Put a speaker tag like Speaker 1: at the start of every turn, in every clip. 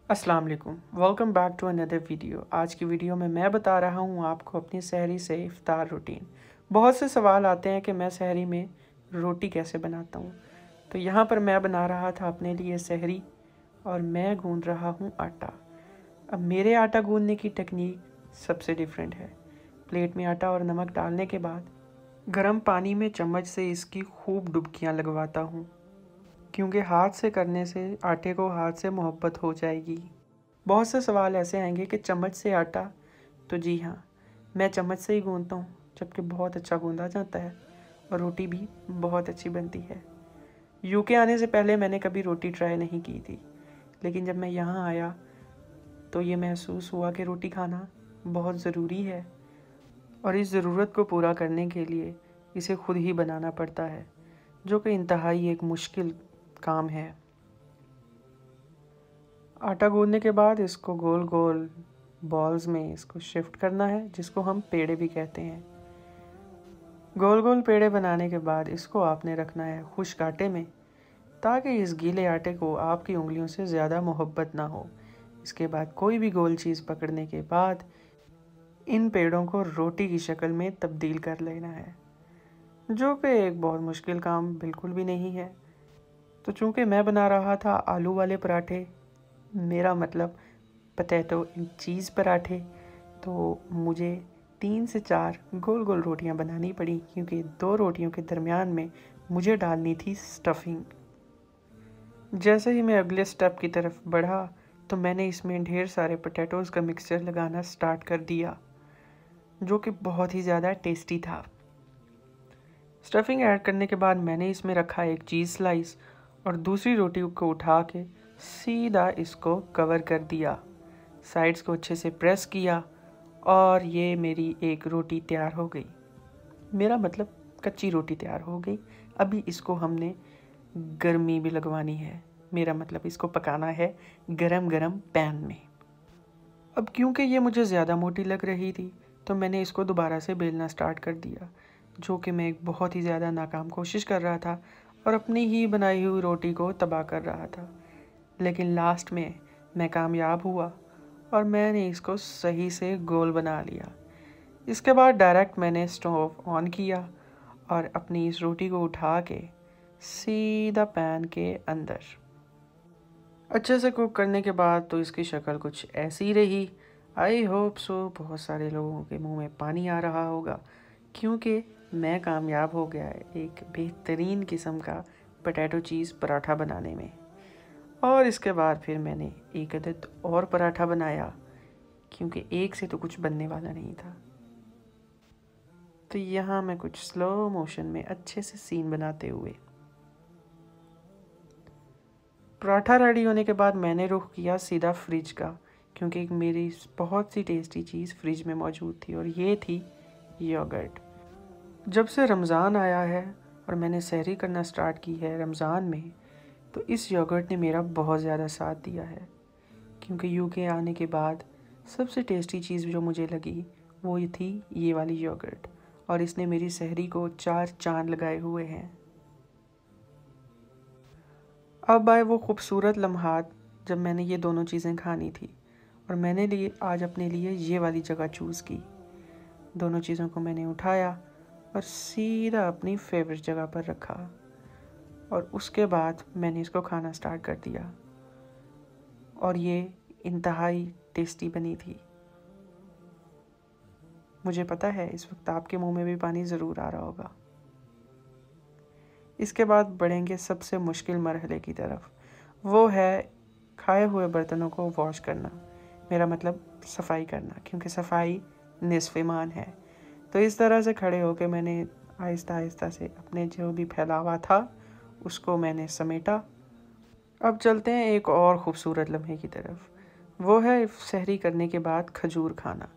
Speaker 1: अस्सलाम वालेकुम, welcome back to another video. आज की वीडियो में मैं बता रहा हूँ आपको अपनी सहरी से इफ्तार रूटीन। बहुत से सवाल आते हैं कि मैं सहरी में रोटी कैसे बनाता हूँ। तो यहाँ पर मैं बना रहा था अपने लिए सहरी और मैं गूंद रहा हूँ आटा। अब मेरे आटा गूंदने की टेक्निक सबसे डिफरेंट है। प्लेट में आटा और नमक डालने के बाद गर्म पानी में चम्मच से इसकी खूब डुबकियाँ लगवाता हूँ, क्योंकि हाथ से करने से आटे को हाथ से मोहब्बत हो जाएगी। बहुत से सवाल ऐसे आएंगे कि चम्मच से आटा, तो जी हाँ, मैं चम्मच से ही गूंदता हूँ, जबकि बहुत अच्छा गूंदा जाता है और रोटी भी बहुत अच्छी बनती है। यूके आने से पहले मैंने कभी रोटी ट्राई नहीं की थी, लेकिन जब मैं यहाँ आया तो ये महसूस हुआ कि रोटी खाना बहुत ज़रूरी है और इस ज़रूरत को पूरा करने के लिए इसे खुद ही बनाना पड़ता है, जो कि इंतहाई एक मुश्किल काम है। आटा गूंदने के बाद इसको गोल गोल बॉल्स में इसको शिफ्ट करना है, जिसको हम पेड़े भी कहते हैं। गोल गोल पेड़े बनाने के बाद इसको आपने रखना है खुश्क आटे में, ताकि इस गीले आटे को आपकी उंगलियों से ज़्यादा मोहब्बत ना हो। इसके बाद कोई भी गोल चीज़ पकड़ने के बाद इन पेड़ों को रोटी की शक्ल में तब्दील कर लेना है, जो कि एक बहुत मुश्किल काम बिल्कुल भी नहीं है। तो चूँकि मैं बना रहा था आलू वाले पराठे, मेरा मतलब पोटैटो एंड चीज़ पराठे, तो मुझे 3 से 4 गोल गोल रोटियां बनानी पड़ी, क्योंकि 2 रोटियों के दरमियान में मुझे डालनी थी स्टफिंग। जैसे ही मैं अगले स्टेप की तरफ बढ़ा तो मैंने इसमें ढेर सारे पोटैटोज़ का मिक्सचर लगाना स्टार्ट कर दिया, जो कि बहुत ही ज़्यादा टेस्टी था। स्टफिंग ऐड करने के बाद मैंने इसमें रखा एक चीज़ स्लाइस और दूसरी रोटी को उठा के सीधा इसको कवर कर दिया। साइड्स को अच्छे से प्रेस किया और ये मेरी एक रोटी तैयार हो गई। मेरा मतलब कच्ची रोटी तैयार हो गई। अभी इसको हमने गर्मी भी लगवानी है, मेरा मतलब इसको पकाना है गरम गरम पैन में। अब क्योंकि ये मुझे ज़्यादा मोटी लग रही थी तो मैंने इसको दोबारा से बेलना स्टार्ट कर दिया, जो कि मैं एक बहुत ही ज़्यादा नाकाम कोशिश कर रहा था और अपनी ही बनाई हुई रोटी को तबाह कर रहा था। लेकिन लास्ट में मैं कामयाब हुआ और मैंने इसको सही से गोल बना लिया। इसके बाद डायरेक्ट मैंने स्टोव ऑन किया और अपनी इस रोटी को उठा के सीधा पैन के अंदर अच्छे से कुक करने के बाद तो इसकी शक्ल कुछ ऐसी रही। आई होप सो बहुत सारे लोगों के मुंह में पानी आ रहा होगा, क्योंकि मैं कामयाब हो गया एक बेहतरीन किस्म का पोटैटो चीज़ पराठा बनाने में। और इसके बाद फिर मैंने एक अदद और पराठा बनाया, क्योंकि एक से तो कुछ बनने वाला नहीं था। तो यहाँ मैं कुछ स्लो मोशन में अच्छे से सीन बनाते हुए पराठा रेडी होने के बाद मैंने रुख किया सीधा फ्रिज का, क्योंकि एक मेरी बहुत सी टेस्टी चीज़ फ्रिज में मौजूद थी और ये थी योगर्ट। जब से रमज़ान आया है और मैंने सहरी करना स्टार्ट की है रमज़ान में, तो इस योगर्ट ने मेरा बहुत ज़्यादा साथ दिया है। क्योंकि यूके आने के बाद सबसे टेस्टी चीज़ जो मुझे लगी वो ये थी, ये वाली योगर्ट, और इसने मेरी सहरी को 4 चांद लगाए हुए हैं। अब आए वो खूबसूरत लम्हात जब मैंने ये दोनों चीज़ें खानी थी और मैंने लिए आज अपने लिए ये वाली जगह चूज़ की। दोनों चीज़ों को मैंने उठाया और सीधा अपनी फेवरेट जगह पर रखा और उसके बाद मैंने इसको खाना स्टार्ट कर दिया और ये इंतहाई टेस्टी बनी थी। मुझे पता है इस वक्त आपके मुंह में भी पानी ज़रूर आ रहा होगा। इसके बाद बढ़ेंगे सबसे मुश्किल मरहले की तरफ, वो है खाए हुए बर्तनों को वॉश करना, मेरा मतलब सफाई करना, क्योंकि सफाई निस्फ़ ईमान है। तो इस तरह से खड़े होकर मैंने आहिस्ता आहिस्ता से अपने जो भी फैलावा था उसको मैंने समेटा। अब चलते हैं एक और ख़ूबसूरत लम्हे की तरफ, वो है सहरी करने के बाद खजूर खाना,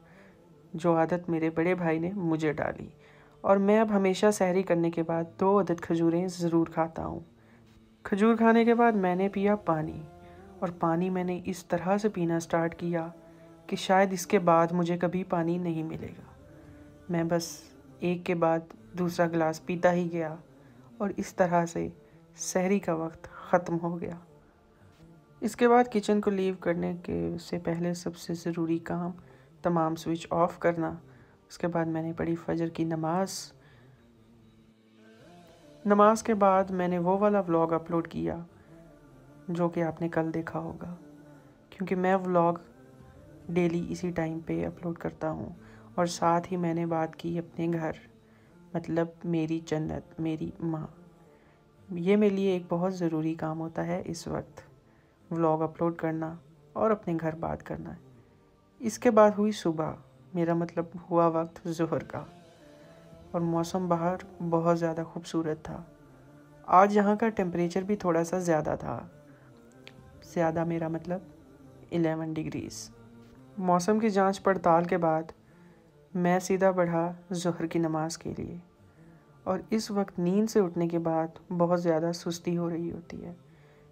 Speaker 1: जो आदत मेरे बड़े भाई ने मुझे डाली और मैं अब हमेशा सहरी करने के बाद 2 अदद खजूरें ज़रूर खाता हूँ। खजूर खाने के बाद मैंने पिया पानी, और पानी मैंने इस तरह से पीना स्टार्ट किया कि शायद इसके बाद मुझे कभी पानी नहीं मिलेगा। मैं बस एक के बाद दूसरा गिलास पीता ही गया और इस तरह से सहरी का वक्त ख़त्म हो गया। इसके बाद किचन को लीव करने के से पहले सबसे ज़रूरी काम तमाम स्विच ऑफ करना। उसके बाद मैंने पढ़ी फजर की नमाज के बाद मैंने वो वाला व्लॉग अपलोड किया जो कि आपने कल देखा होगा, क्योंकि मैं व्लॉग डेली इसी टाइम पे अपलोड करता हूँ। और साथ ही मैंने बात की अपने घर, मतलब मेरी जन्नत, मेरी माँ। ये मेरे लिए एक बहुत ज़रूरी काम होता है इस वक्त, व्लॉग अपलोड करना और अपने घर बात करना। इसके बाद हुई सुबह, मेरा मतलब हुआ वक्त ज़ोहर का, और मौसम बाहर बहुत ज़्यादा खूबसूरत था। आज यहाँ का टेम्परेचर भी थोड़ा सा ज़्यादा था, ज़्यादा मेरा मतलब 11 डिग्रीज़। मौसम की जांच पड़ताल के बाद मैं सीधा बढ़ा ज़ोहर की नमाज़ के लिए। और इस वक्त नींद से उठने के बाद बहुत ज़्यादा सुस्ती हो रही होती है।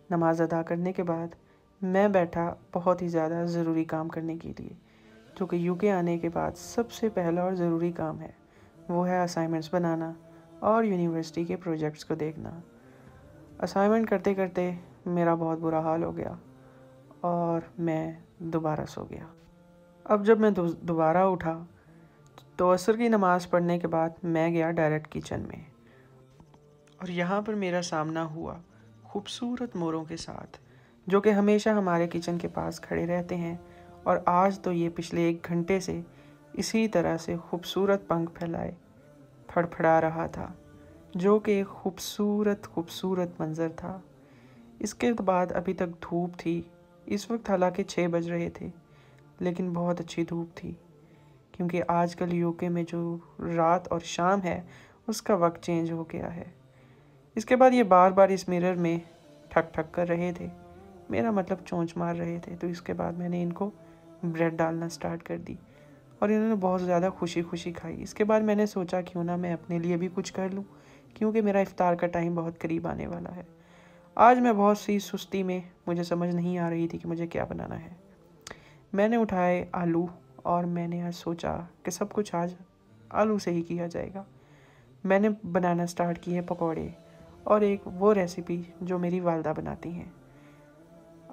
Speaker 1: नमाज अदा करने के बाद मैं बैठा बहुत ही ज़्यादा ज़रूरी काम करने के लिए, जो कि यूके आने के बाद सबसे पहला और ज़रूरी काम है। वो है असाइनमेंट्स बनाना और यूनिवर्सिटी के प्रोजेक्ट्स को देखना। असाइनमेंट करते करते मेरा बहुत बुरा हाल हो गया और मैं दोबारा सो गया। अब जब मैं दोबारा उठा तो असर की नमाज़ पढ़ने के बाद मैं गया डायरेक्ट किचन में, और यहाँ पर मेरा सामना हुआ खूबसूरत मोरों के साथ, जो कि हमेशा हमारे किचन के पास खड़े रहते हैं। और आज तो ये पिछले 1 घंटे से इसी तरह से खूबसूरत पंख फैलाए फड़फड़ा रहा था, जो कि एक खूबसूरत मंज़र था। इसके बाद अभी तक धूप थी। इस वक्त हालांकि 6 बज रहे थे, लेकिन बहुत अच्छी धूप थी, क्योंकि आजकल यूके में जो रात और शाम है उसका वक्त चेंज हो गया है। इसके बाद ये बार बार इस मिरर में ठक ठक कर रहे थे, मेरा मतलब चोंच मार रहे थे। तो इसके बाद मैंने इनको ब्रेड डालना स्टार्ट कर दी और इन्होंने बहुत ज़्यादा खुशी खुशी खाई। इसके बाद मैंने सोचा क्यों ना मैं अपने लिए भी कुछ कर लूँ, क्योंकि मेरा इफ्तार का टाइम बहुत करीब आने वाला है। आज मैं बहुत सी सुस्ती में, मुझे समझ नहीं आ रही थी कि मुझे क्या बनाना है। मैंने उठाए आलू और मैंने आज सोचा कि सब कुछ आज आलू से ही किया जाएगा। मैंने बनाना स्टार्ट किए पकौड़े, और एक वो रेसिपी जो मेरी वालदा बनाती हैं।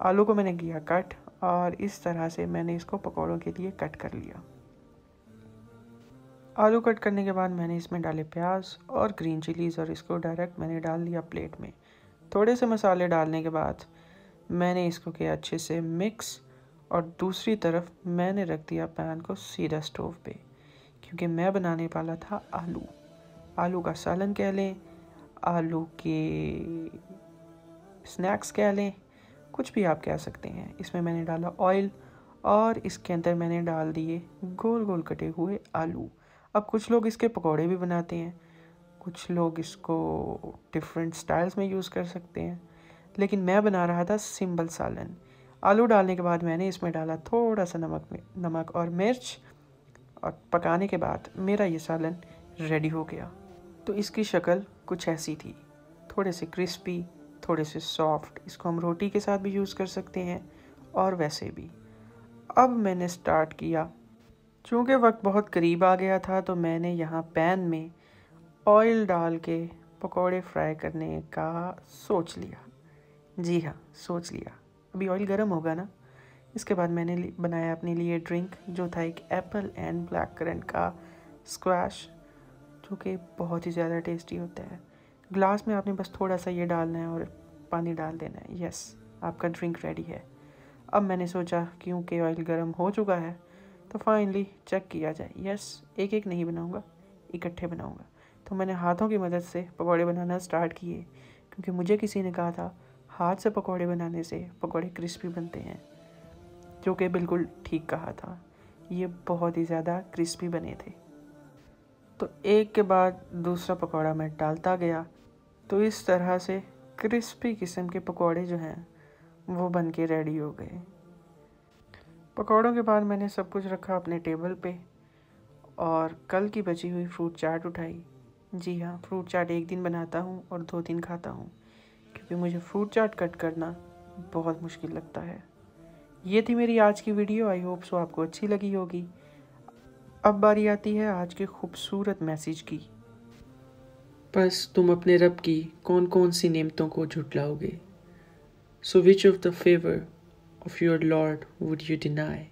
Speaker 1: आलू को मैंने किया कट और इस तरह से मैंने इसको पकौड़ों के लिए कट कर लिया। आलू कट करने के बाद मैंने इसमें डाले प्याज और ग्रीन चिलीज़ और इसको डायरेक्ट मैंने डाल दिया प्लेट में। थोड़े से मसाले डालने के बाद मैंने इसको किया अच्छे से मिक्स, और दूसरी तरफ मैंने रख दिया पैन को सीधा स्टोव पे, क्योंकि मैं बनाने वाला था आलू का सालन कह लें, आलू के स्नैक्स कह लें, कुछ भी आप कह सकते हैं। इसमें मैंने डाला ऑयल और इसके अंदर मैंने डाल दिए गोल गोल कटे हुए आलू। अब कुछ लोग इसके पकौड़े भी बनाते हैं, कुछ लोग इसको डिफरेंट स्टाइल्स में यूज़ कर सकते हैं, लेकिन मैं बना रहा था सिंपल सालन। आलू डालने के बाद मैंने इसमें डाला थोड़ा सा नमक और मिर्च, और पकाने के बाद मेरा ये सालन रेडी हो गया। तो इसकी शक्ल कुछ ऐसी थी, थोड़े से क्रिस्पी, थोड़े से सॉफ्ट। इसको हम रोटी के साथ भी यूज़ कर सकते हैं और वैसे भी। अब मैंने स्टार्ट किया, चूँकि वक्त बहुत करीब आ गया था तो मैंने यहाँ पैन में ऑयल डाल के पकौड़े फ्राई करने का सोच लिया। जी हाँ, सोच लिया। अभी ऑयल गर्म होगा ना। इसके बाद मैंने बनाया अपने लिए ड्रिंक, जो था एक एप्पल एंड ब्लैक करंट का स्क्वैश, जो कि बहुत ही ज़्यादा टेस्टी होता है। ग्लास में आपने बस थोड़ा सा ये डालना है और पानी डाल देना है। यस, आपका ड्रिंक रेडी है। अब मैंने सोचा क्योंकि ऑयल गर्म हो चुका है तो फाइनली चेक किया जाए। यस, एक एक नहीं बनाऊँगा, इकट्ठे बनाऊँगा। तो मैंने हाथों की मदद से पकौड़े बनाना स्टार्ट किए, क्योंकि मुझे किसी ने कहा था हाथ से पकौड़े बनाने से पकौड़े क्रिस्पी बनते हैं, जो कि बिल्कुल ठीक कहा था। ये बहुत ही ज़्यादा क्रिस्पी बने थे। तो एक के बाद दूसरा पकौड़ा मैं डालता गया, तो इस तरह से क्रिस्पी किस्म के पकौड़े जो हैं वो बन के रेडी हो गए। पकौड़ों के बाद मैंने सब कुछ रखा अपने टेबल पे और कल की बची हुई फ्रूट चाट उठाई। जी हाँ, फ्रूट चाट एक दिन बनाता हूँ और 2 दिन खाता हूँ, क्योंकि मुझे फ्रूट चाट कट करना बहुत मुश्किल लगता है। ये थी मेरी आज की वीडियो। आई होप सो आपको अच्छी लगी होगी। अब बारी आती है आज के खूबसूरत मैसेज की। बस तुम अपने रब की कौन कौन सी नेमतों को झुटलाओगे? So which of the favor of your Lord would you deny?